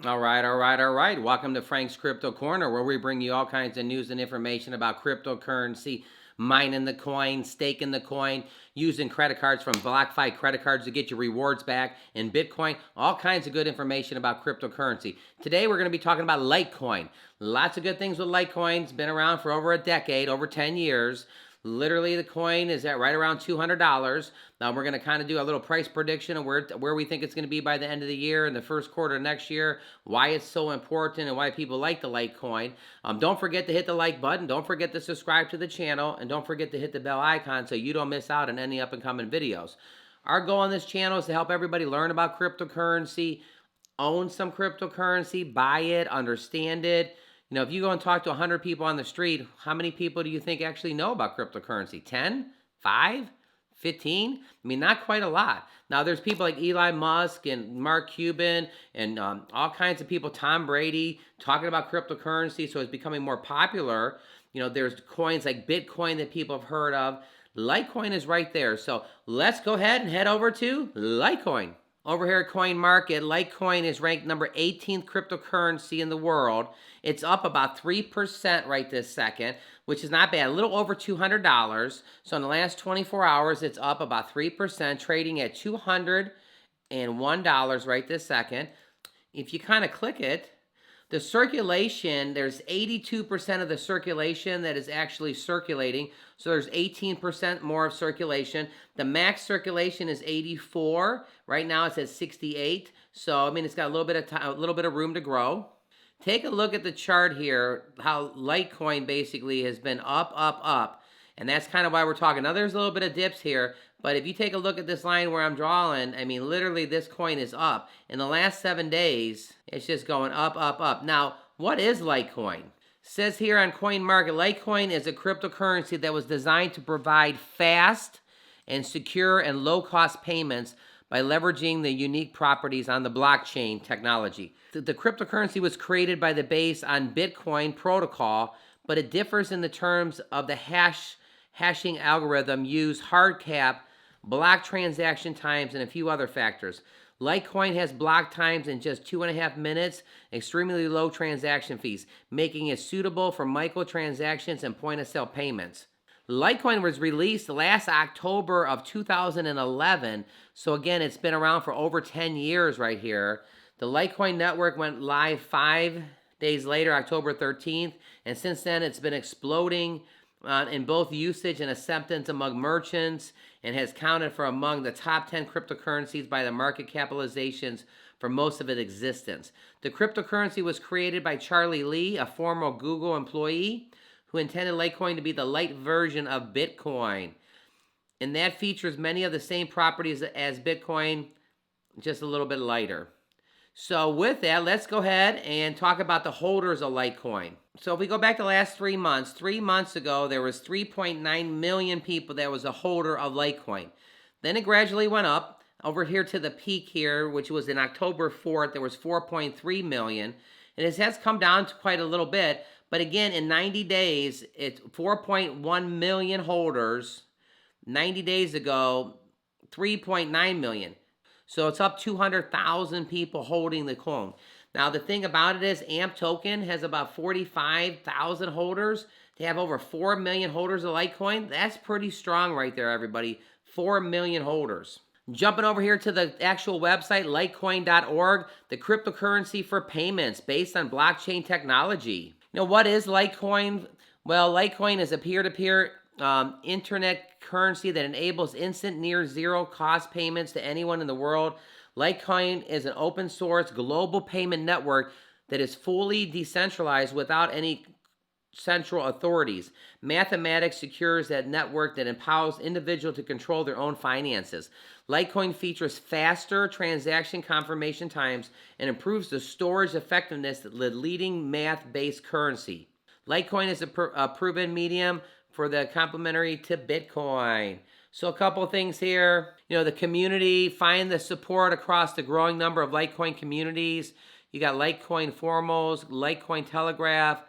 All right. Welcome to Frank's Crypto Corner, where we bring you all kinds of news and information about cryptocurrency, mining the coin, staking the coin, using credit cards from BlockFi credit cards to get your rewards back, and Bitcoin, all kinds of good information about cryptocurrency. Today, we're going to be talking about Litecoin. Lots of good things with Litecoin. It's been around for over a decade, over 10 years. Literally, the coin is at right around $200. Now, we're going to kind of do a little price prediction of where we think it's going to be by the end of the year and the first quarter of next year, why it's so important and why people like the Litecoin. Don't forget to hit the like button. Don't forget to subscribe to the channel. And don't forget to hit the bell icon so you don't miss out on any up and coming videos. Our goal on this channel is to help everybody learn about cryptocurrency, own some cryptocurrency, buy it, understand it. If you go and talk to 100 people on the street, how many people do you think actually know about cryptocurrency? 10? 5? 15? I mean, not quite a lot. Now, there's people like Elon Musk and Mark Cuban and all kinds of people, Tom Brady, talking about cryptocurrency, so it's becoming more popular. There's coins like Bitcoin that people have heard of. Litecoin is right there. So let's go ahead and head over to Litecoin. Over here at Coin Market, Litecoin is ranked number 18th cryptocurrency in the world. It's up about 3% right this second, which is not bad. A little over $200. So in the last 24 hours, it's up about 3%, trading at $201 right this second. If you kind of click it, the circulation, there's 82% of the circulation that is actually circulating. So there's 18% more of circulation. The max circulation is 84. Right now it's at 68. So I mean, it's got a little bit of room to grow. Take a look at the chart here, how Litecoin basically has been up, up, up. And that's kind of why we're talking. Now there's a little bit of dips here, but if you take a look at this line where I'm drawing, I mean, literally this coin is up. In the last 7 days, it's just going up, up, up. Now, what is Litecoin? It says here on Coin Market, Litecoin is a cryptocurrency that was designed to provide fast and secure and low-cost payments by leveraging the unique properties on the blockchain technology. The cryptocurrency was created by the base on Bitcoin protocol, but it differs in the terms of the hashing algorithm used, hard cap, block transaction times, and a few other factors. Litecoin has block times in just 2.5 minutes, extremely low transaction fees, making it suitable for microtransactions and point-of-sale payments. Litecoin was released last October of 2011, so again, it's been around for over 10 years right here. The Litecoin network went live 5 days later, October 13th, and since then it's been exploding in both usage and acceptance among merchants, and has counted for among the top 10 cryptocurrencies by the market capitalizations for most of its existence. The cryptocurrency was created by Charlie Lee, a former Google employee, who intended Litecoin to be the light version of Bitcoin. And that features many of the same properties as Bitcoin, just a little bit lighter. So with that, let's go ahead and talk about the holders of Litecoin. So if we go back the last 3 months, 3 months ago, there was 3.9 million people that was a holder of Litecoin. Then it gradually went up over here to the peak here, which was in October 4th, there was 4.3 million. And it has come down to quite a little bit. But again, in 90 days, it's 4.1 million holders. 90 days ago, 3.9 million. So it's up 200,000 people holding the coin. Now, the thing about it is AMP token has about 45,000 holders. To have over 4 million holders of Litecoin, that's pretty strong right there, everybody. 4 million holders. Jumping over here to the actual website, litecoin.org, the cryptocurrency for payments based on blockchain technology. What is Litecoin? Well, Litecoin is a peer-to-peer internet currency that enables instant near zero cost payments to anyone in the world. Litecoin is an open source global payment network that is fully decentralized without any central authorities. Mathematics secures that network that empowers individuals to control their own finances. Litecoin features faster transaction confirmation times and improves the storage effectiveness of the leading math-based currency. Litecoin is a proven medium for the complementary to Bitcoin. So a couple of things here. The community, find the support across the growing number of Litecoin communities. You got Litecoin Forums, Litecoin Telegraph,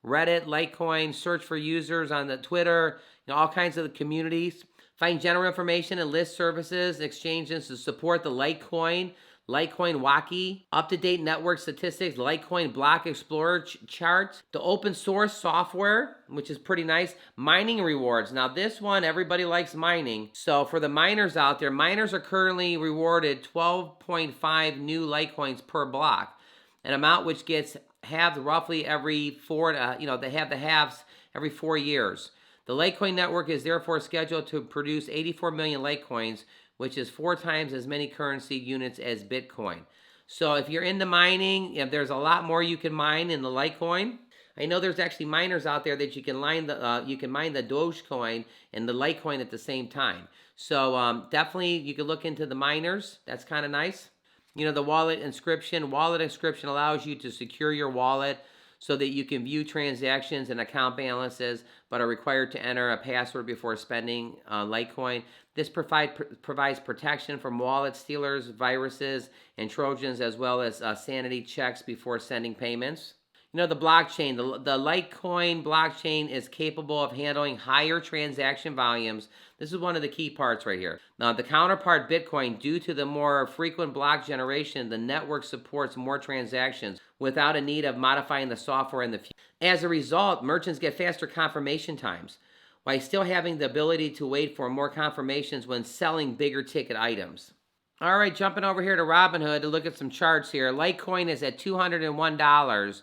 Reddit, Litecoin, search for users on the Twitter, all kinds of the communities. Find general information and list services and exchanges to support the Litecoin. Litecoin Waki, up-to-date network statistics, Litecoin block explorer charts, the open source software, which is pretty nice, mining rewards. Now this one, everybody likes mining. So for the miners out there, miners are currently rewarded 12.5 new Litecoins per block, an amount which gets halved roughly every they have the halves every 4 years. The Litecoin network is therefore scheduled to produce 84 million Litecoins, which is 4 times as many currency units as Bitcoin. So if you're into mining, there's a lot more you can mine in the Litecoin. I know there's actually miners out there that you can mine the Dogecoin and the Litecoin at the same time. So definitely you can look into the miners. That's kind of nice. The wallet inscription. Wallet inscription allows you to secure your wallet so that you can view transactions and account balances, but are required to enter a password before spending Litecoin. This provides protection from wallet stealers, viruses, and Trojans, as well as sanity checks before sending payments. The blockchain, the Litecoin blockchain is capable of handling higher transaction volumes. This is one of the key parts right here. Now, the counterpart Bitcoin, due to the more frequent block generation, the network supports more transactions without a need of modifying the software in the future. As a result, merchants get faster confirmation times, while still having the ability to wait for more confirmations when selling bigger ticket items. All right, jumping over here to Robinhood to look at some charts here. Litecoin is at $201.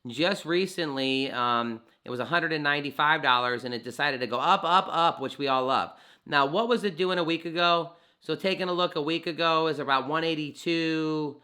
Just recently, it was $195, and it decided to go up, which we all love. Now, what was it doing a week ago? So taking a look a week ago is about 182.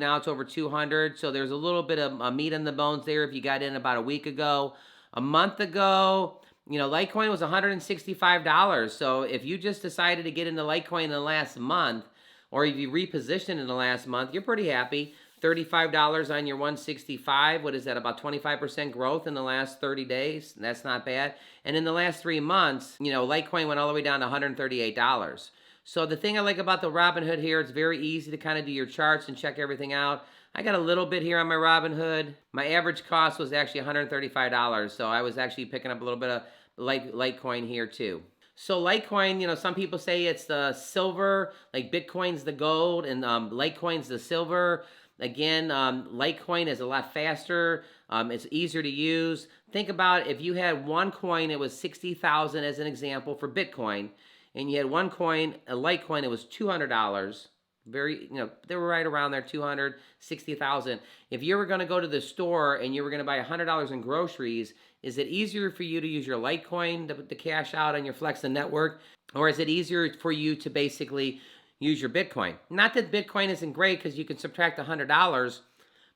Now it's over 200. So there's a little bit of meat on the bones there if you got in about a week ago. A month ago, Litecoin was $165. So if you just decided to get into Litecoin in the last month, or if you repositioned in the last month, you're pretty happy. $35 on your 165. What is that? About 25% growth in the last 30 days. That's not bad. And in the last 3 months, Litecoin went all the way down to $138. So the thing I like about the Robinhood here, it's very easy to kind of do your charts and check everything out. I got a little bit here on my Robinhood. My average cost was actually $135. So I was actually picking up a little bit of Litecoin here too. So Litecoin, some people say it's the silver, like Bitcoin's the gold and Litecoin's the silver. Again, Litecoin is a lot faster. It's easier to use. Think about if you had one coin, it was 60,000 as an example for Bitcoin, and you had one coin, a Litecoin, it was $200. They were right around there, 260,000. If you were going to go to the store and you were going to buy $100 in groceries, is it easier for you to use your Litecoin to cash out on your Flexa network, or is it easier for you to basically use your Bitcoin? Not that Bitcoin isn't great because you can subtract $100,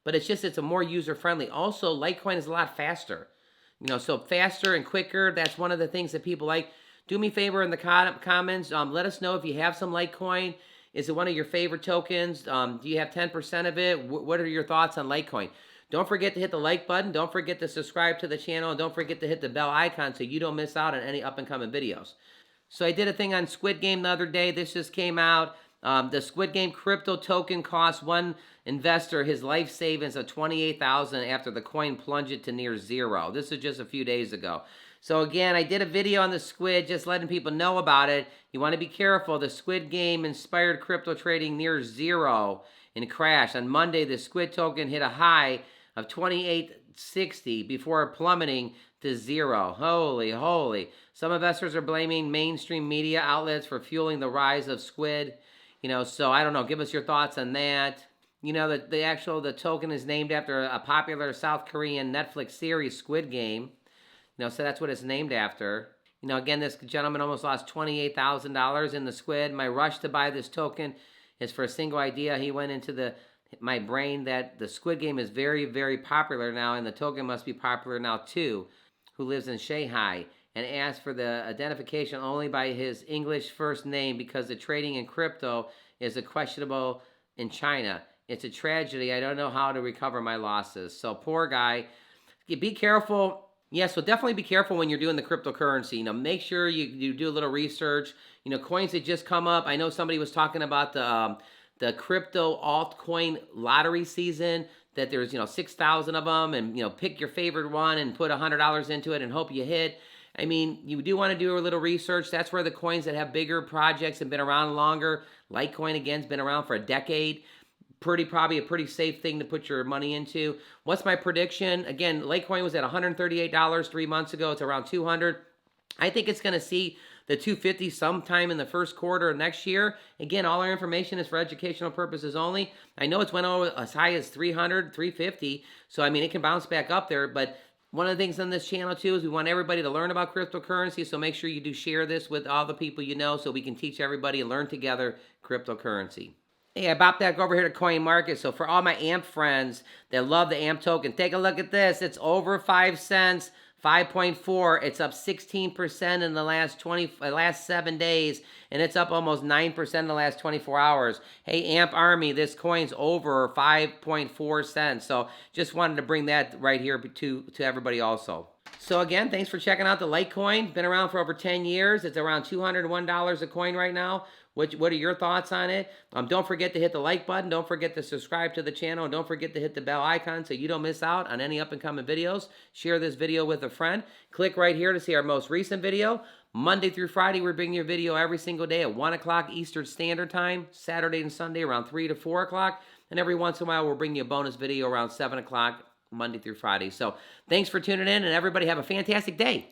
but it's a more user-friendly. Also, Litecoin is a lot faster. So faster and quicker, that's one of the things that people like. Do me a favor in the comments. Let us know if you have some Litecoin. Is it one of your favorite tokens? Do you have 10% of it? What are your thoughts on Litecoin? Don't forget to hit the like button. Don't forget to subscribe to the channel. And don't forget to hit the bell icon so you don't miss out on any up-and-coming videos. So I did a thing on Squid Game the other day. This just came out. The Squid Game crypto token cost one investor his life savings of $28,000 after the coin plunged to near zero. This is just a few days ago. So again, I did a video on the Squid, just letting people know about it. You want to be careful. The Squid Game inspired crypto trading near zero and crashed. On Monday, the Squid token hit a high of $28.60 before plummeting to zero. Holy. Some investors are blaming mainstream media outlets for fueling the rise of Squid. So I don't know. Give us your thoughts on that. The token is named after a popular South Korean Netflix series, Squid Game. So that's what it's named after. Again, this gentleman almost lost $28,000 in the Squid. My rush to buy this token is for a single idea. He went into my brain that the Squid Game is very, very popular now, and the token must be popular now too, who lives in Shanghai, and asked for the identification only by his English first name because the trading in crypto is questionable in China. It's a tragedy. I don't know how to recover my losses. So poor guy. Be careful. Yeah, so definitely be careful when you're doing the cryptocurrency. Make sure you do a little research. Coins that just come up. I know somebody was talking about the crypto altcoin lottery season, that there's 6,000 of them, and pick your favorite one and put $100 into it and hope you hit. I mean, you do want to do a little research. That's where the coins that have bigger projects and been around longer. Litecoin, again, has been around for a decade. Probably a pretty safe thing to put your money into. What's my prediction? Again, Litecoin was at $138 3 months ago. It's around 200. I think it's going to see the 250 sometime in the first quarter of next year. Again, all our information is for educational purposes only. I know it's went over as high as 300, 350. So, I mean, it can bounce back up there. But one of the things on this channel, too, is we want everybody to learn about cryptocurrency. So make sure you do share this with all the people you know so we can teach everybody and learn together cryptocurrency. Hey, I bopped back over here to Coin Market. So for all my AMP friends that love the AMP token, take a look at this. It's over 5 cents, 5.4. It's up 16% in the last 7 days, and it's up almost 9% in the last 24 hours. Hey, AMP Army, this coin's over 5.4 cents. So just wanted to bring that right here to everybody also. So again, thanks for checking out the Litecoin. Been around for over 10 years. It's around $201 a coin right now. What are your thoughts on it? Don't forget to hit the like button. Don't forget to subscribe to the channel. And don't forget to hit the bell icon so you don't miss out on any up-and-coming videos. Share this video with a friend. Click right here to see our most recent video. Monday through Friday, we're bringing you a video every single day at 1 o'clock Eastern Standard Time. Saturday and Sunday around 3 to 4 o'clock. And every once in a while, we'll bring you a bonus video around 7 o'clock Monday through Friday. So thanks for tuning in, and everybody have a fantastic day.